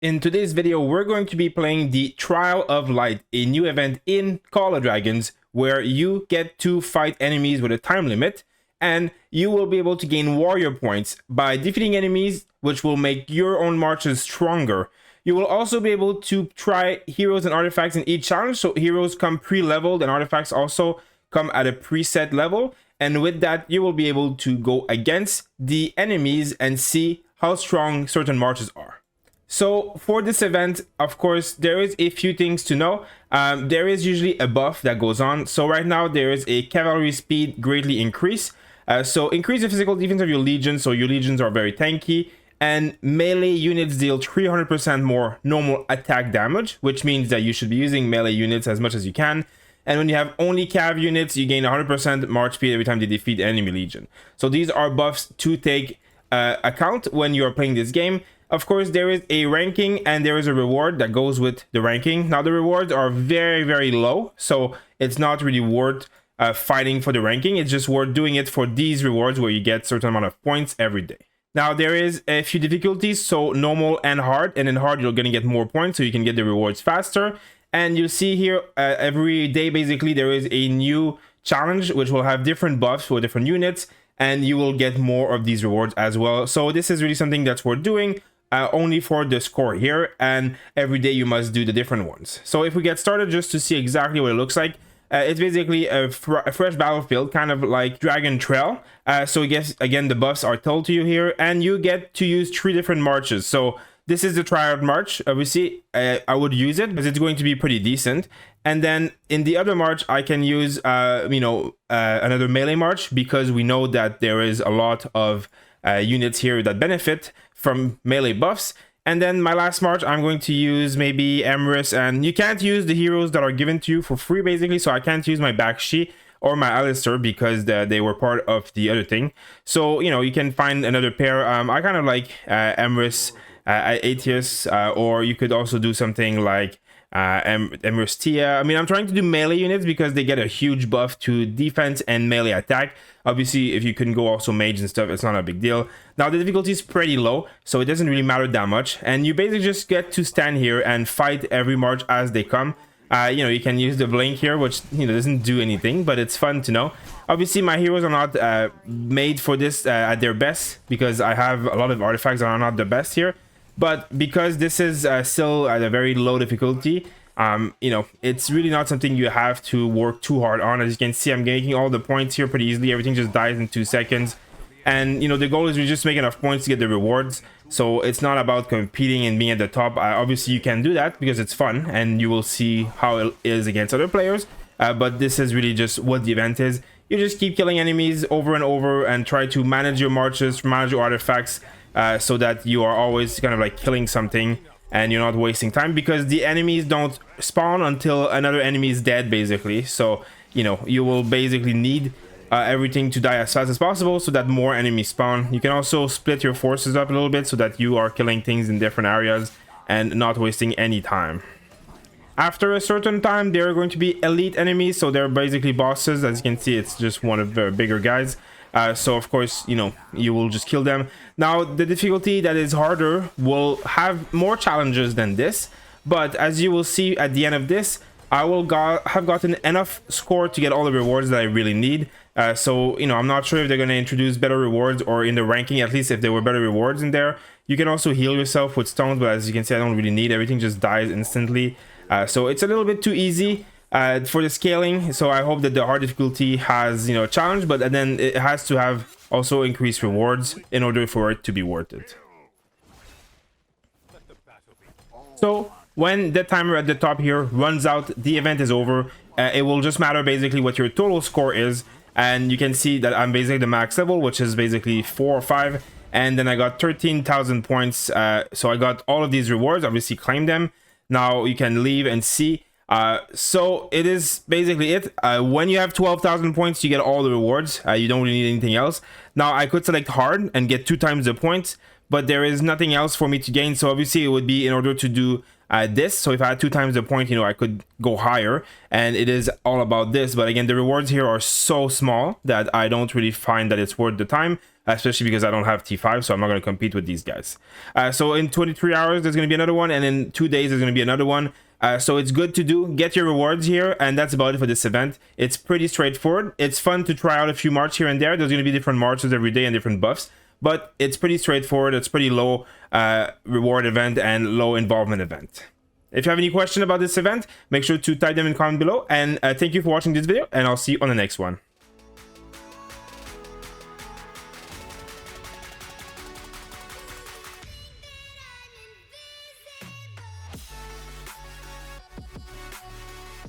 In today's video, we're going to be playing the Trial of Light, a new event in Call of Dragons where you get to fight enemies with a time limit, and you will be able to gain warrior points by defeating enemies, which will make your own marches stronger. You will also be able to try heroes and artifacts in each challenge, so heroes come pre-leveled and artifacts also come at a preset level, and with that you will be able to go against the enemies and see how strong certain marches are. So for this event, of course, there is a few things to know. There is usually a buff that goes on. So right now there is a cavalry speed greatly increase. So increase the physical defense of your legions. So your legions are very tanky, and melee units deal 300% more normal attack damage, which means that you should be using melee units as much as you can. And when you have only cav units, you gain 100% march speed every time they defeat enemy legion. So these are buffs to take account when you are playing this game. Of course, there is a ranking and there is a reward that goes with the ranking. Now, the rewards are very, very low, so it's not really worth fighting for the ranking. It's just worth doing it for these rewards where you get a certain amount of points every day. Now, there is a few difficulties, so normal and hard. And in hard, you're going to get more points, so you can get the rewards faster. And you see here, every day, basically, there is a new challenge, which will have different buffs for different units, and you will get more of these rewards as well. So this is really something that's worth doing. Only for the score here, and every day you must do the different ones. So if we get started, just to see exactly what it looks like, it's basically a fresh battlefield, kind of like Dragon Trail. So I guess again the buffs are told to you here, and you get to use 3 different marches. So this is the Triad March. Obviously I would use it because it's going to be pretty decent. And then in the other march I can use another melee march, because we know that there is a lot of units here that benefit from melee buffs. And then my last march, I'm going to use maybe Emrys, and you can't use the heroes that are given to you for free basically, so I can't use my Bakshi or my Alistair because they were part of the other thing. So you can find another pair. I kind of like Emrys, Aetius, or you could also do something like Emrys Tia. I mean, I'm trying to do melee units because they get a huge buff to defense and melee attack. Obviously, if you can go also mage and stuff, it's not a big deal. Now, the difficulty is pretty low, so it doesn't really matter that much. And you basically just get to stand here and fight every march as they come. You can use the blink here, which doesn't do anything, but it's fun to know. Obviously, my heroes are not made for this at their best, because I have a lot of artifacts that are not the best here. But because this is still at a very low difficulty, it's really not something you have to work too hard on. As you can see, I'm making all the points here pretty easily. Everything just dies in 2 seconds. And the goal is to just make enough points to get the rewards. So it's not about competing and being at the top. Obviously you can do that because it's fun, and you will see how it is against other players. But this is really just what the event is. You just keep killing enemies over and over and try to manage your marches, manage your artifacts, so that you are always kind of like killing something and you're not wasting time, because the enemies don't spawn until another enemy is dead basically. So you will basically need everything to die as fast as possible so that more enemies spawn. You can also split your forces up a little bit so that you are killing things in different areas and not wasting any time. After a certain time, there are going to be elite enemies, so they're basically bosses. As you can see, it's just one of the bigger guys. So of course, you will just kill them. Now, the difficulty that is harder will have more challenges than this, but as you will see at the end of this, I will have gotten enough score to get all the rewards that I really need. So I'm not sure if they're going to introduce better rewards, or in the ranking, at least if there were better rewards in there. You can also heal yourself with stones, but as you can see, I don't really need. Everything just dies instantly. So it's a little bit too easy for the scaling. So I hope that the hard difficulty has a challenge, but then it has to have also increased rewards in order for it to be worth it. So when the timer at the top here runs out, the event is over. It will just matter basically what your total score is, and you can see that I'm basically the max level, which is basically 4 or 5, and then I got 13,000 points. So I got all of these rewards, obviously claim them. Now you can leave and see. So it is basically it. When you have 12,000 points, you get all the rewards. You don't really need anything else. Now I could select hard and get 2 times the points, but there is nothing else for me to gain. So obviously it would be in order to do this. So if I had 2 times the point, I could go higher, and it is all about this. But again, the rewards here are so small that I don't really find that it's worth the time. especially because I don't have T5, so I'm not going to compete with these guys. So in 23 hours, there's going to be another one, and in 2 days, there's going to be another one. So it's good to do. Get your rewards here, and that's about it for this event. It's pretty straightforward. It's fun to try out a few marches here and there. There's going to be different marches every day and different buffs, but it's pretty straightforward. It's pretty low reward event and low involvement event. If you have any question about this event, make sure to type them in the comment below. And thank you for watching this video, and I'll see you on the next one.